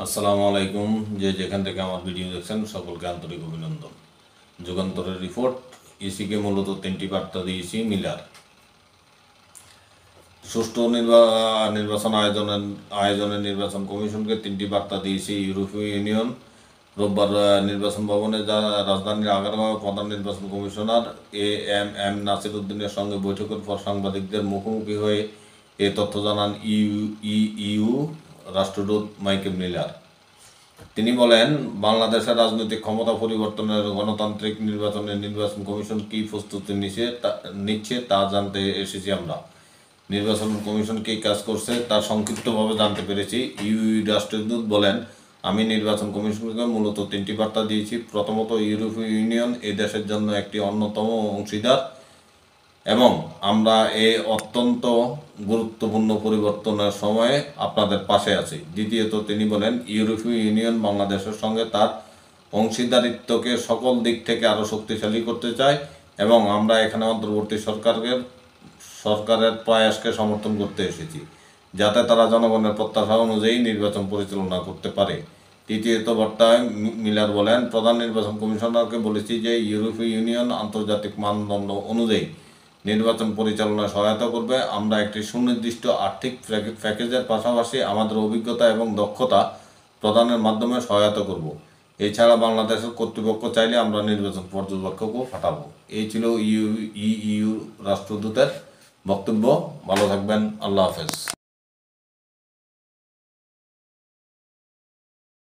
আসসালামু আলাইকুম। যেখান থেকে আমার ভিডিও দেখছেন সকলকে আন্তরিক অভিনন্দন। যুগান্তরের রিপোর্ট। ইসিকে মূলত তিনটি বার্তা দিয়েছি মিলার। সুষ্ঠু নির্বাচন আয়োজনে নির্বাচন কমিশনকে তিনটি বার্তা দিয়েছে ইউরোপীয় ইউনিয়ন। রোববার নির্বাচন ভবনে রাজধানীর আগারগাঁও প্রধান নির্বাচন কমিশনার এম নাসির উদ্দিনের সঙ্গে বৈঠকের পর সাংবাদিকদের মুখোমুখি হয়ে এ তথ্য জানান ইউ রাষ্ট্রদূত মাইকেল মিলার। তিনি বলেন, বাংলাদেশের রাজনৈতিক ক্ষমতা পরিবর্তনের গণতান্ত্রিক নির্বাচনে নির্বাচন কমিশন কী প্রস্তুতি নিচ্ছে তা জানতে এসেছি আমরা। নির্বাচন কমিশন কী কাজ করছে তা সংক্ষিপ্তভাবে জানতে পেরেছি। রাষ্ট্রদূত বলেন, আমি নির্বাচন কমিশনকে মূলত তিনটি বার্তা দিয়েছি। প্রথমত, ইউরোপীয় ইউনিয়ন এই দেশের জন্য একটি অন্যতম অংশীদার এবং আমরা এই অত্যন্ত গুরুত্বপূর্ণ পরিবর্তনের সময়ে আপনাদের পাশে আছি। দ্বিতীয়ত, তিনি বলেন, ইউরোপীয় ইউনিয়ন বাংলাদেশের সঙ্গে তার অংশীদারিত্বকে সকল দিক থেকে আরও শক্তিশালী করতে চায় এবং আমরা এখানে অন্তর্বর্তী সরকারের প্রয়াসকে সমর্থন করতে এসেছি, যাতে তারা জনগণের প্রত্যাশা অনুযায়ী নির্বাচন পরিচালনা করতে পারে। তৃতীয়ত বার্তায় মিলার বলেন, প্রধান নির্বাচন কমিশনারকে বলেছি যে ইউরোপীয় ইউনিয়ন আন্তর্জাতিক মানদণ্ড অনুযায়ী নির্বাচন পরিচালনায় সহায়তা করবে। আমরা একটি সুনির্দিষ্ট আর্থিক প্যাকেজের পাশাপাশি আমাদের অভিজ্ঞতা এবং দক্ষতা প্রদানের মাধ্যমে সহায়তা করব। এছাড়া বাংলাদেশের কর্তৃপক্ষ চাইলে আমরা নির্বাচন পর্যবেক্ষকও পাঠাবো। এই ছিল ইউ রাষ্ট্রদূতের বক্তব্য। ভালো থাকবেন। আল্লাহ হাফেজ।